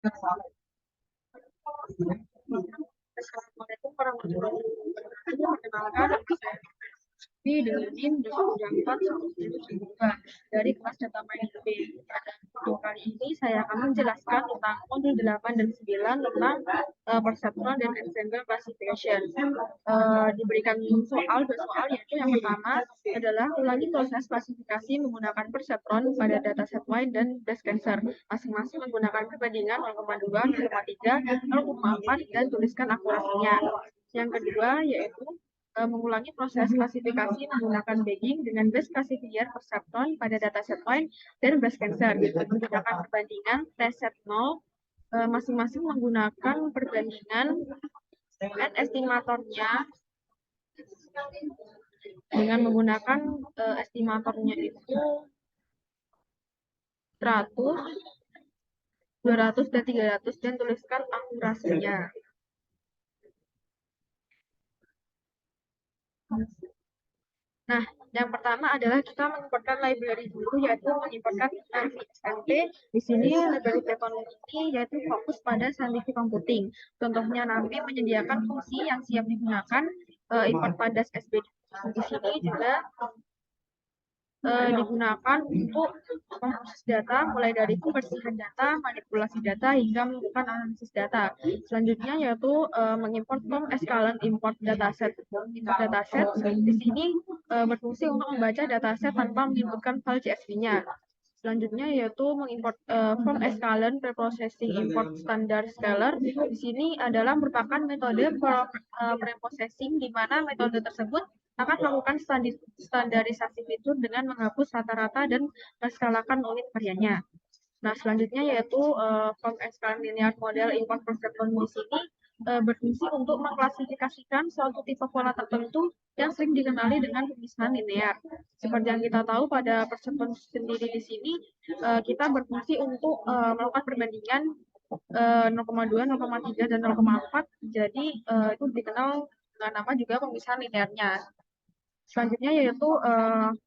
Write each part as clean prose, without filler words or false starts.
Assalamualaikum warahmatullahi wabarakatuh. Perkenalkan, ini dengan NIM 84172 dari kelas data mining B. Pada video kali ini saya akan menjelaskan tentang modul 8 dan 9 tentang perceptron dan ensemble classification. Diberikan soal, dua soal, yaitu yang pertama adalah ulangi proses klasifikasi menggunakan perceptron pada dataset wine dan breast cancer, masing-masing menggunakan perbandingan 0,2, 0,3, 0,4 dan tuliskan akurasinya. Yang kedua yaitu mengulangi proses klasifikasi menggunakan bagging dengan base classifier perceptron pada dataset wine dan breast cancer, menggunakan perbandingan t-set 0, masing-masing menggunakan perbandingan n estimatornya dengan menggunakan estimatornya itu 100, 200, dan 300 dan tuliskan akurasinya. Nah, yang pertama adalah kita mengimportkan library dulu, yaitu mengimportkan NVSMT. Di sini library teknologi ini yaitu fokus pada scientific computing. Contohnya nanti menyediakan fungsi yang siap digunakan, import pada SBD. Di sini juga digunakan untuk memproses data, mulai dari pembersihan data, manipulasi data, hingga melakukan analisis data. Selanjutnya yaitu mengimport from escalon import dataset. Dataset di sini berfungsi untuk membaca dataset tanpa menginputkan file CSV-nya. Selanjutnya yaitu mengimport from escalon preprocessing import standard scalar. Di sini adalah merupakan metode preprocessing di mana metode tersebut akan melakukan standarisasi fitur dengan menghapus rata-rata dan menskalakan unit hariannya. Nah, selanjutnya yaitu from escalon linear model import perceptron di sini berfungsi untuk mengklasifikasikan suatu tipe pola tertentu yang sering dikenali dengan pemisahan linear. Seperti yang kita tahu pada perceptron sendiri di sini, kita berfungsi untuk melakukan perbandingan 0,2, 0,3, dan 0,4. Jadi itu dikenal dengan nama juga pemisahan linearnya. Selanjutnya yaitu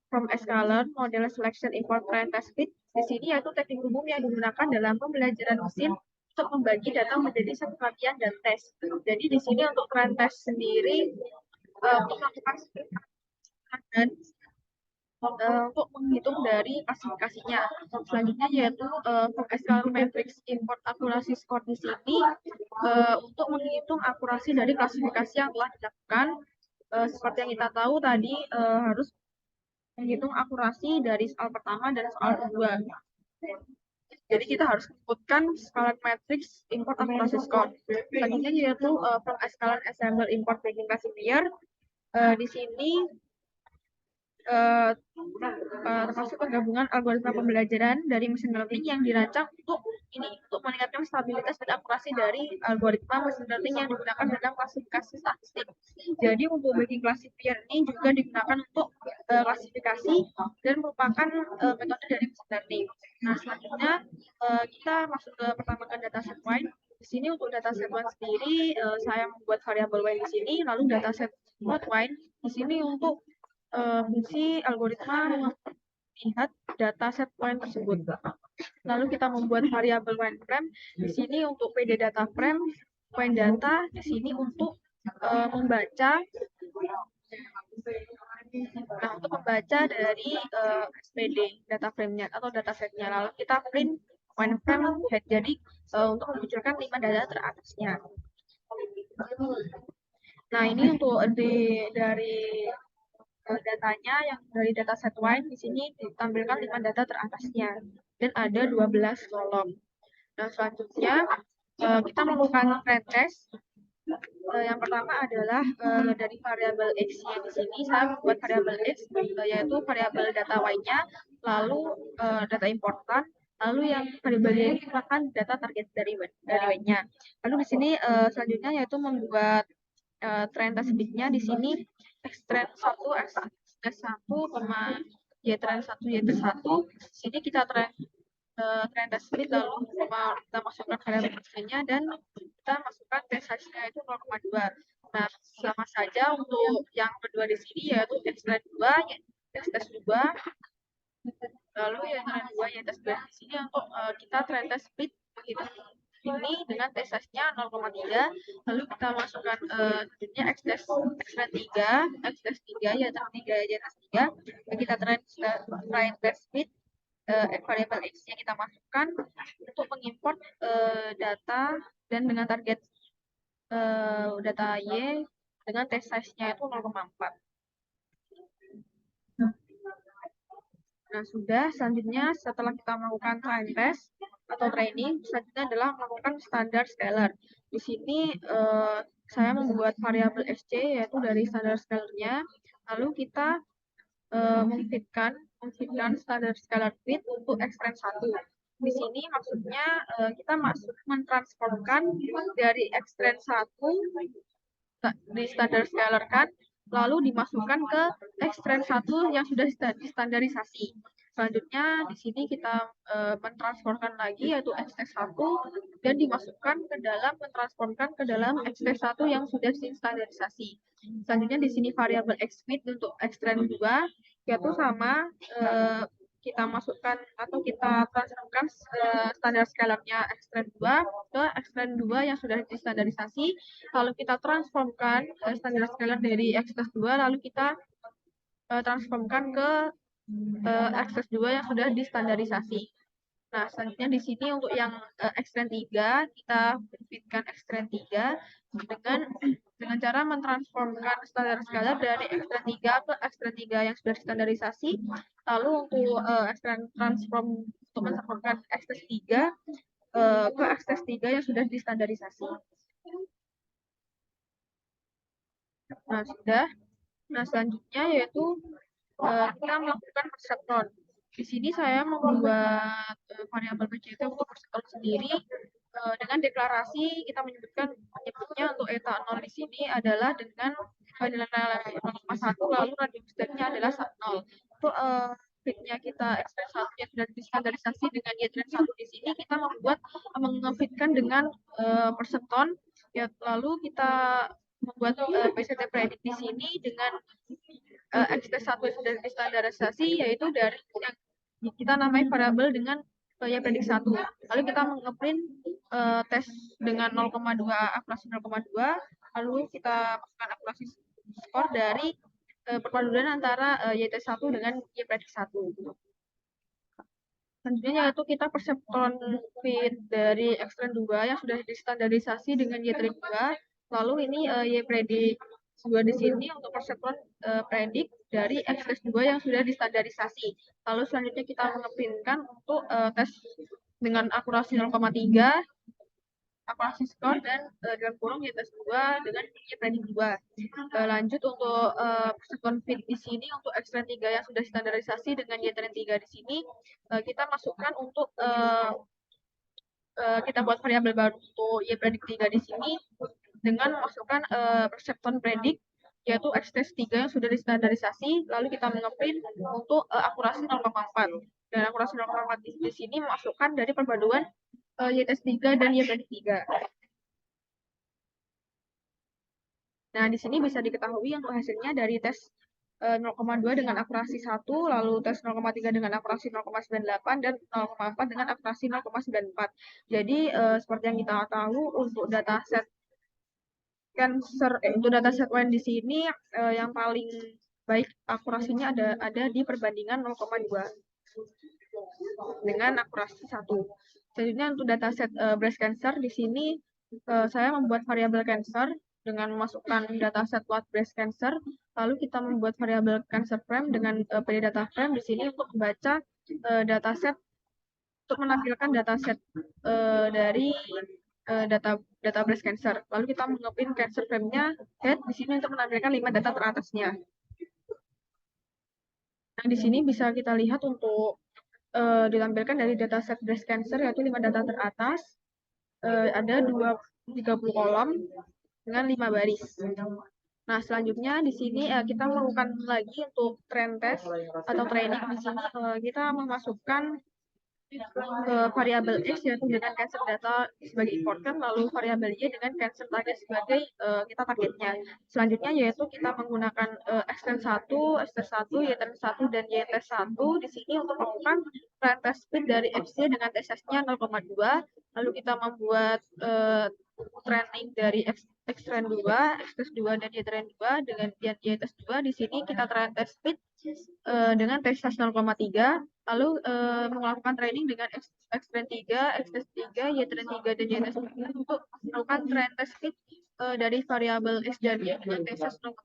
from escalon model selection import train test fit. Di sini yaitu teknik umum yang digunakan dalam pembelajaran mesin untuk membagi data menjadi satu latihan dan tes. Jadi di sini untuk train test sendiri untuk melakukan dan untuk menghitung dari klasifikasinya. Selanjutnya yaitu from escalon matrix import akurasi score di sini untuk menghitung akurasi dari klasifikasi yang telah dilakukan. Seperti yang kita tahu tadi harus menghitung akurasi dari soal pertama dan soal kedua. Jadi kita harus inputkan scalar matrix import akurasi score. Selanjutnya yaitu from escalon ensemble import bagging classifier. Di sini termasuk penggabungan algoritma pembelajaran dari mesin learning yang dirancang untuk meningkatkan stabilitas dan akurasi dari algoritma mesin learning yang digunakan dalam klasifikasi statistik. Jadi untuk bagging classifier ini juga digunakan untuk klasifikasi dan merupakan metode dari mesin learning. Nah, selanjutnya kita masuk ke pertama ke dataset wine. Di sini untuk dataset wine sendiri saya membuat variabel wine di sini, lalu dataset not wine di sini untuk fungsi algoritma melihat dataset wine tersebut. Lalu kita membuat variabel wine frame di sini untuk PD data frame, wine data di sini untuk membaca. Nah, untuk membaca dari SPD data frame-nya atau datasetnya, lalu kita print wine frame head. Jadi untuk memunculkan 5 data teratasnya. Nah, ini untuk dari datanya yang dari dataset wine di sini ditampilkan 5 data teratasnya dan ada 12 kolom. Nah, selanjutnya kita melakukan trend test. Yang pertama adalah dari variabel x-nya di sini saya membuat variabel x yaitu variabel data y-nya, lalu data importan, lalu yang variabel y ini merupakan data target dari y-nya. Lalu di sini selanjutnya yaitu membuat trend test bit-nya di sini x trend 1 x 1, y trend 1 y 1. Di sini kita trend test bit, lalu kita masukkan variabel x-nya dan kita masukkan test size-nya itu 0,2. Nah, sama saja untuk yang kedua di sini yaitu x trend 2, x test 2, lalu y trend 2, y test 2 di sini untuk kita trend test bit begitu. ini dengan t size-nya 0,3, lalu kita masukkan selanjutnya x test 3, x test 3 ya test 3 aja test 3, kita try test with variable x yang kita masukkan untuk mengimport data dan dengan target data y dengan t size-nya itu 0,4. Nah, sudah. Selanjutnya, setelah kita melakukan time test atau training, selanjutnya adalah melakukan standar scalar. Di sini saya membuat variabel SC, yaitu dari standar scalarnya. Lalu kita memfitkan standar scalar fit untuk xtrend 1. Di sini maksudnya kita mentransformkan dari xtrend 1 di standar scalar kan, lalu dimasukkan ke xtrend 1 yang sudah distandarisasi. Selanjutnya di sini kita mentransformkan lagi yaitu xtest 1 dan mentransformkan ke dalam xtest 1 yang sudah distandarisasi. Selanjutnya di sini variabel xfit untuk xtrend 2 yaitu sama kita masukkan atau kita transformkan standar scalarnya xtrend 2 ke xtrend 2 yang sudah distandarisasi, lalu kita transformkan standar scalar dari xtest 2, lalu kita transformkan ke xtest 2 yang sudah distandarisasi. Nah, selanjutnya di sini untuk yang xtrend 3, kita fitkan xtrend 3 dengan cara mentransformkan standar scalar dari xtrend 3 ke xtrend 3 yang sudah distandarisasi. Lalu untuk untuk mentransformkan xtest 3 ke xtest 3 yang sudah distandarisasi. Nah, sudah. Nah, selanjutnya yaitu kita melakukan perseptron. Di sini saya membuat variabel PCT untuk perseptron sendiri dengan deklarasi kita menyebutnya untuk eta 0 di sini adalah dengan nilai 0,1, lalu radiusnya adalah 0. Untuk fitnya kita xtrend 1 yang sudah distandarisasi dengan y-trend 1 di sini kita mengfitkan dengan perseptron, ya, lalu kita membuat PCT predik di sini dengan XT1 yang sudah distandarisasi, yaitu dari yang kita namai variabel dengan ya predik 1. Lalu kita ngeprint tes dengan 0,2 akurasi 0,2, lalu kita masukkan akurasi skor dari perpaduan antara YT1 dengan Y predik 1. Selanjutnya yaitu kita perseptron fit dari xtrend 2 yang sudah distandarisasi dengan Y-trend 2. Lalu ini Y predik 2 di sini untuk perseptron predik dari xtest 2 yang sudah distandarisasi. Lalu selanjutnya kita mengeprintkan untuk tes dengan akurasi 0,3, akurasi skor dan dalam kurung Y-test 2 dengan Y-predik 2. Lanjut untuk perseptron fit di sini untuk xtrend 3 yang sudah distandarisasi dengan Y-trend 3 di sini kita masukkan untuk kita buat variabel baru untuk Y-predik 3 di sini dengan memasukkan perseptron predik yaitu xtest 3 yang sudah distandarisasi, lalu kita mengeprint untuk akurasi 0,4. Dan akurasi 0,4 di sini memasukkan dari perpaduan Y-test 3 dan Y-predik 3. Nah, di sini bisa diketahui untuk hasilnya dari tes 0,2 dengan akurasi 1, lalu tes 0,3 dengan akurasi 0,98, dan 0,4 dengan akurasi 0,94. Jadi, seperti yang kita tahu, untuk dataset untuk dataset WAN di sini yang paling baik akurasinya ada di perbandingan 0,2 dengan akurasi 1. Selanjutnya untuk dataset breast cancer di sini saya membuat variabel cancer dengan memasukkan dataset lot breast cancer, lalu kita membuat variabel cancer frame dengan PD data frame di sini untuk membaca dataset untuk menampilkan dataset dari data breast cancer. Lalu kita mengeprint cancer frame-nya head di sini untuk menampilkan 5 data teratasnya. Nah, di sini bisa kita lihat untuk ditampilkan dari dataset breast cancer yaitu 5 data teratas ada 30 kolom dengan 5 baris. Nah, selanjutnya di sini kita melakukan lagi untuk trend test atau training. Di sini kita memasukkan variabel X yaitu dengan cancel data sebagai importer, lalu variabel Y dengan cancel target sebagai kita targetnya. Selanjutnya yaitu kita menggunakan extend 1, xt1, ytend1 dan yt1 di sini untuk melakukan test speed dari XY dengan TSS-nya 0,2, lalu kita membuat training dari X-trend 2, X-test 2 dan Y-trend 2 dengan Y-test 2. Di sini kita test speed dengan TSS 0,3, lalu melakukan training dengan X-trend 3, X-test 3, Y-trend 3 dan Y-test 3 untuk melakukan test speed dari variabel X dan Y dengan TSS 0,4.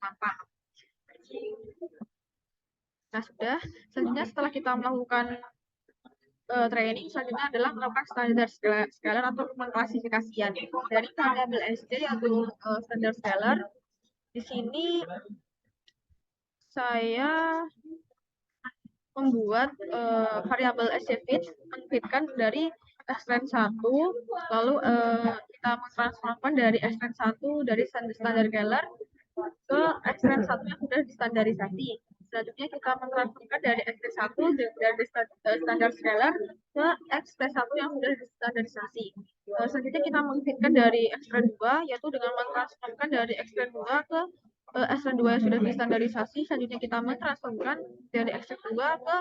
Nah, sudah. Selanjutnya setelah kita melakukan training, selanjutnya adalah melakukan standar scalar atau pengklasifikasian dari variabel SC yaitu standar scalar. Di sini saya membuat variabel SCFit, menfitkan dari Xtrend 1, lalu kita mentransformkan dari Xtrend 1 dari standar scalar ke Xtrend 1 yang sudah distandarisasi. Selanjutnya kita mentransformkan dari Xt1 dari standar scalar ke Xt1 yang sudah distandarisasi. Selanjutnya kita mengfitkan dari Xtrend 2, yaitu dengan mentransformkan dari Xtrend 2 ke Xtrend 2 yang sudah distandarisasi. Selanjutnya kita mentransformkan dari Xtrend 2 ke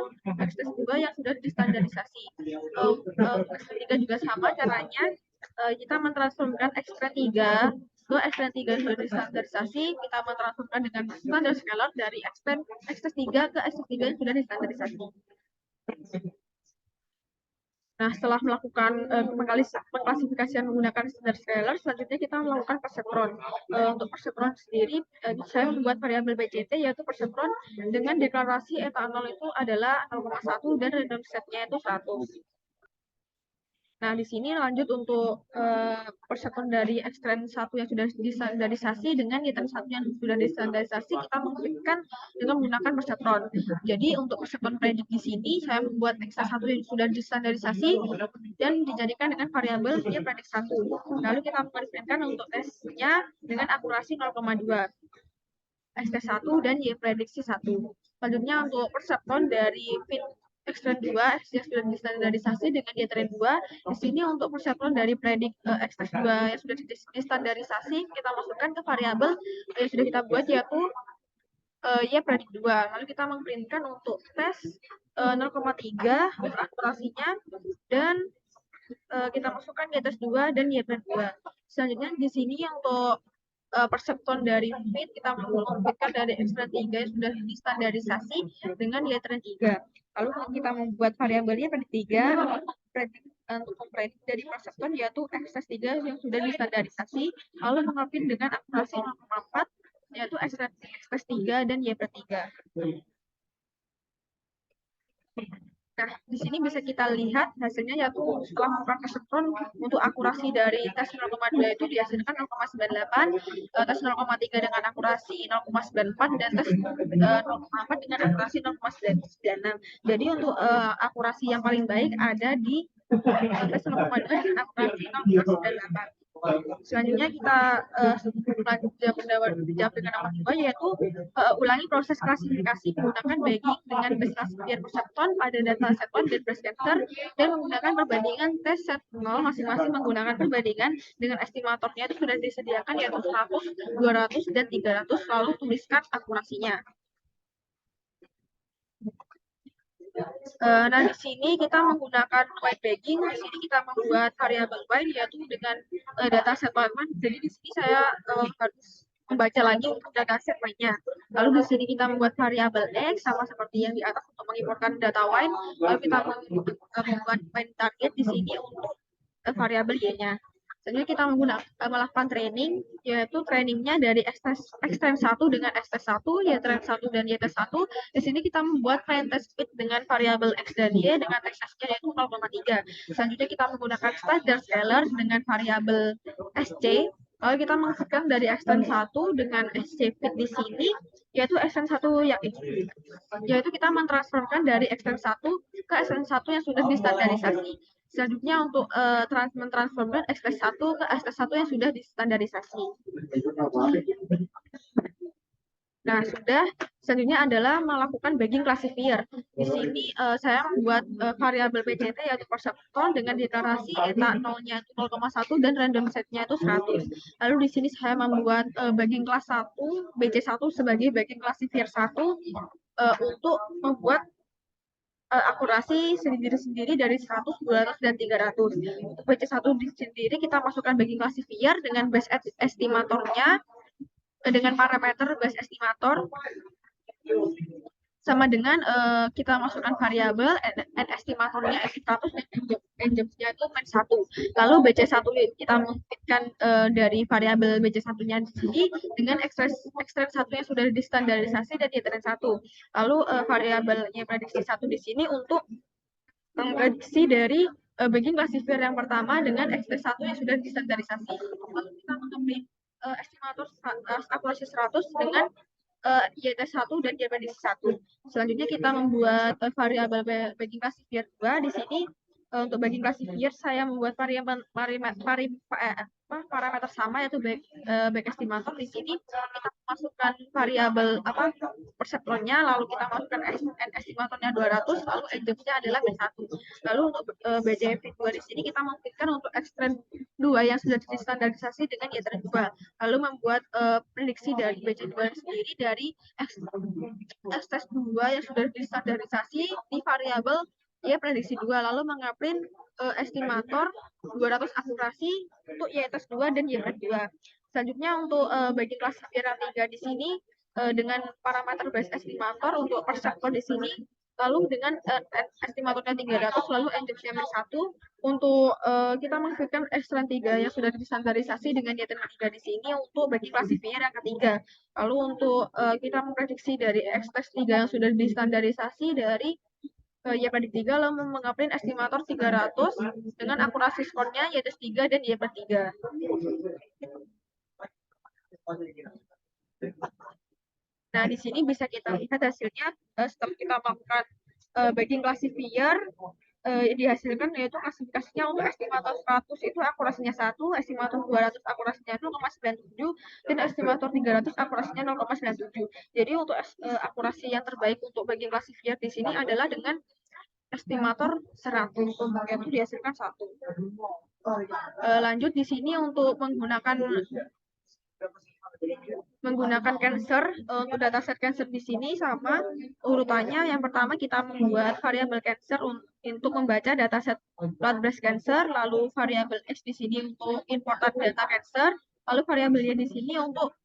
Xtrend 2 yang sudah distandarisasi. Xtrend 3 juga sama caranya. Kita mentransformkan Xtrend 3 ke Xtrend 3 yang sudah distandarisasi, kita mentransformkan dengan standar scalar dari Xtrend 3 ke Xtrend 3 yang sudah distandarisasi. Nah, setelah melakukan pengklasifikasian menggunakan standar scalar, selanjutnya kita melakukan perseptron. Untuk perseptron sendiri, saya membuat variabel BCT, yaitu perseptron dengan deklarasi etanol itu adalah 0,1 dan random set-nya itu 100. Nah, di sini lanjut untuk persatuan dari Xtrend 1 yang sudah distandarisasi dengan Y-trend 1 yang sudah distandarisasi, kita mengfitkan dengan menggunakan perseptron. Jadi, untuk perseptron predik di sini, saya membuat X1 yang sudah distandarisasi dan dijadikan dengan variabel Y predik 1. Lalu kita mengfitkan untuk tesnya dengan akurasi 0,2. Xt1 dan Y prediksi 1. Selanjutnya untuk perseptron dari fit Xtrend 2 yang sudah distandarisasi dengan Y-trend 2. Di sini untuk perseptron dari predik X-test 2 yang sudah distandarisasi, kita masukkan ke variabel yang sudah kita buat, yaitu Y predik 2. Lalu kita memprintkan untuk tes 0,3 untuk akurasinya, dan kita masukkan Y-test 2 dan Y-trend 2. Selanjutnya di sini untuk perseptron dari fit, kita memfitkan dari Xtrend 3 yang sudah distandarisasi dengan Y-trend 3. Lalu kita membuat variabelnya predik 3 untuk mempredik dari perseptron, yaitu X-test 3 yang sudah distandarisasi, lalu mengapit dengan akurasi 0,4, yaitu X-test 3 dan Y-trend 3. Nah, di sini bisa kita lihat hasilnya, yaitu setelah melakukan perseptron untuk akurasi dari tes 0,2 itu dihasilkan 0,98, tes 0,3 dengan akurasi 0,94, dan tes 0,4 dengan akurasi 0,96. Jadi untuk akurasi yang paling baik ada di tes 0,2 dengan akurasi 0,98. Selanjutnya kita menjawab dengan nomor 2, yaitu ulangi proses klasifikasi menggunakan bagging dengan base classifier perseptron pada data set 1 dan breast cancer, dan menggunakan perbandingan tes set 0 masing-masing menggunakan perbandingan dengan estimatornya itu sudah disediakan, yaitu 100, 200, dan 300, lalu tuliskan akurasinya. Nah, di sini kita menggunakan white bagging. Di sini kita membuat variabel y, yaitu dengan dataset y1. Jadi di sini saya harus membaca lagi untuk dataset y-nya. Lalu di sini kita membuat variabel x sama seperti yang di atas untuk mengimportkan data y. Lalu kita membuat y target di sini untuk variabel y-nya. Selanjutnya kita melakukan training, yaitu trainingnya dari Xtrend 1 dengan X-test 1, Y-trend 1 dan Y-test 1. Di sini kita membuat test speed dengan variabel X dan Y dengan TSS-nya yaitu 0,3. Selanjutnya kita menggunakan standard scalar dengan variabel SC. Lalu kita menghasilkan dari Xtrend 1 dengan SC fit di sini, yaitu Xtrend 1 yang ini. Yaitu kita mentransformkan dari Xtrend 1 ke Xtrend 1 yang sudah distandarisasi. Selanjutnya untuk mentransformkan X-test 1 ke X-test 1 yang sudah distandarisasi. Nah, selanjutnya adalah melakukan bagging classifier. Di sini saya membuat variabel PCT yaitu perseptron dengan deklarasi eta 0-nya itu 0,1 dan random set-nya itu 100. Lalu di sini saya membuat bagging kelas 1, BC1 sebagai bagging classifier 1 untuk membuat akurasi sendiri-sendiri dari 100, 200, dan 300. Untuk BC1 sendiri kita masukkan bagging classifier dengan base estimatornya dengan parameter base estimator sama dengan kita masukkan variabel n estimatornya x100 dan n-nya itu min 1. Lalu BC1 kita mengfitkan dari variabel BC1-nya di sini dengan extract 1 yang sudah distandarisasi dan iteran 1. Lalu variabelnya prediksi 1 di sini untuk memprediksi dari bagging classifier yang pertama dengan extract 1 yang sudah distandarisasi. Lalu kita mengambil estimator akurasi 100 dengan YT1 dan YPrediksi 1. Selanjutnya kita membuat variabel bagging classifier 2. Di sini untuk bagging classifier saya membuat parameter sama yaitu back estimator. Di sini kita masukkan variabel perseptronnya, lalu kita masukkan n estimatornya 200, lalu n-nya adalah B1. Lalu untuk BCV2 di sini kita memfitkan untuk extract 2 yang sudah distandarisasi dengan YT 2. Lalu membuat prediksi dari BC2 sendiri dari extract 2 yang sudah distandarisasi di variabel prediksi 2, lalu mengaprint estimator 200 akurasi untuk YTS 2 dan YPRED 2. Selanjutnya untuk bagging classifier 3 di sini dengan parameter base estimator untuk perseptor di sini, lalu dengan estimatornya 300, lalu n-nya 1 untuk kita mengfitkan extract 3 yang sudah distandarisasi dengan YTS 3 di sini untuk bagging classifier yang ketiga. Lalu untuk kita memprediksi dari extract 3 yang sudah distandarisasi dari YPrediksi 3, lalu mengaprint estimator 300 dengan akurasi skornya yaitu 3 dan YP3. Nah, di sini bisa kita lihat hasilnya setelah kita melakukan bagging classifier dihasilkan yaitu klasifikasinya untuk estimator 100 itu akurasinya 1, estimator 200 akurasinya 0,97, dan estimator 300 akurasinya 0,97. Jadi untuk akurasi yang terbaik untuk bagging classifier di sini adalah dengan estimator 100 yaitu dihasilkan 1. Lanjut di sini untuk menggunakan cancer untuk dataset cancer di sini sama urutannya. Yang pertama kita membuat variabel cancer untuk membaca dataset blood breast cancer, lalu variabel X di sini untuk imported data cancer, lalu variabelnya di sini untuk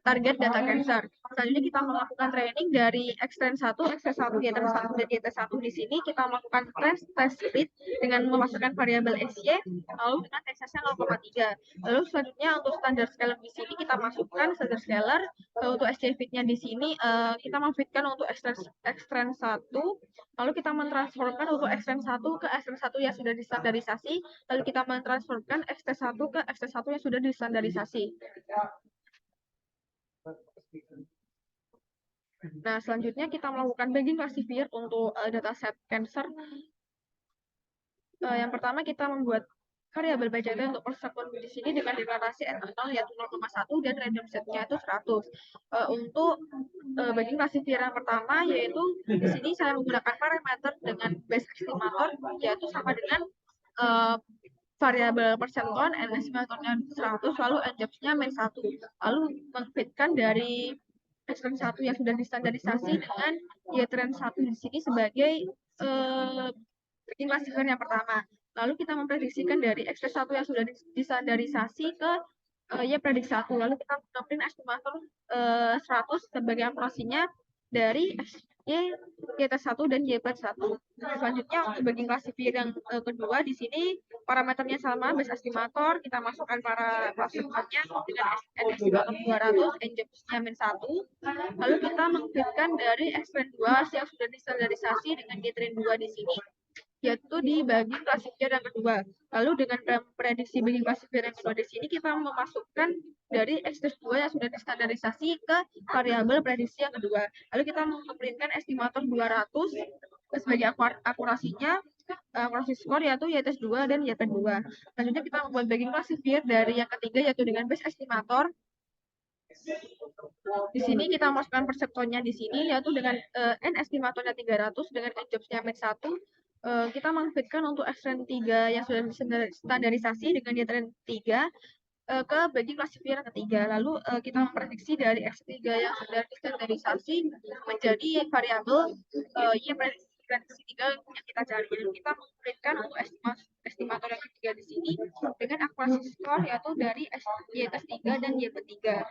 target data cancer. Selanjutnya kita melakukan training dari extend 1, extend 1, YT1, dan YT1 di sini kita melakukan test fit dengan memasukkan variabel SY, lalu dengan TSS-nya 0,3. Lalu selanjutnya untuk standar scalar di sini kita masukkan standar scalar. Untuk SY fit-nya di sini kita memfitkan untuk extend 1, lalu kita mentransformkan untuk extend 1 ke extend 1 yang sudah distandarisasi, lalu kita mentransformkan extend 1 ke extend 1 yang sudah distandarisasi. Nah, selanjutnya kita melakukan bagging classifier untuk dataset cancer. Yang pertama kita membuat variabel BCT untuk perseptron di sini dengan deklarasi N0 yaitu 0,1 dan random set-nya itu 100. Untuk bagging classifier yang pertama yaitu di sini saya menggunakan parameter dengan base estimator yaitu sama dengan variabel perseptron, n estimatornya 100, lalu n-nya min 1. Lalu mengfitkan dari extract 1 yang sudah distandarisasi dengan YTRAN 1 di sini sebagai bagging classifier yang pertama. Lalu kita memprediksikan dari extract 1 yang sudah distandarisasi ke YPrediksi 1. Lalu kita mengambil estimator 100 sebagai akurasinya dari YT1 dan YPred1. Selanjutnya untuk bagging classifier yang kedua di sini parameternya sama base estimator, kita masukkan para perseptronnya dengan n estimator 200, n-nya min 1. Lalu kita mengfitkan dari extend 2 yang sudah distandarisasi dengan YTRAN 2 di sini yaitu di bagging classifier yang kedua. Lalu dengan prediksi bagging classifier yang kedua di sini kita memasukkan dari extend 2 yang sudah distandarisasi ke variabel prediksi yang kedua. Lalu kita memprintkan estimator 200 sebagai akurasinya, akurasi skor yaitu YTS 2 dan YP2. Selanjutnya kita membuat bagging classifier dari yang ketiga yaitu dengan base estimator Di sini kita masukkan perseptonnya di sini, yaitu dengan N estimatornya 300, dengan N jobsnya min 1, kita mengfitkan untuk X-Trend 3 yang sudah standarisasi dengan Y-Trend 3 ke bagi klasifier ketiga. Lalu kita memprediksi dari X3 yang sudah distandarisasi menjadi variabel Y prediksi 3 yang kita cari. Dan kita memberikan untuk estimator yang ketiga di sini dengan akurasi skor yaitu dari Y-3 dan Y3.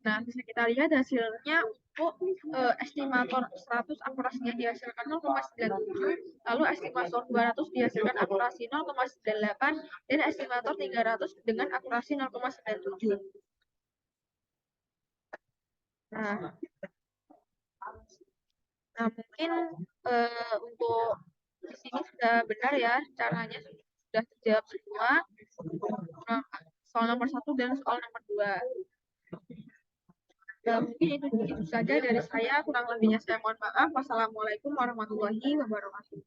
Nah, bisa kita lihat hasilnya untuk estimator 100 akurasinya dihasilkan 0,97, lalu estimator 200 dihasilkan akurasi 0,98, dan estimator 300 dengan akurasi 0,97. Nah, mungkin untuk di sini sudah benar ya, caranya sudah terjawab semua. Soal nomor 1 dan soal nomor 2. Mungkin itu saja dari saya, kurang lebihnya saya mohon maaf. Wassalamualaikum warahmatullahi wabarakatuh.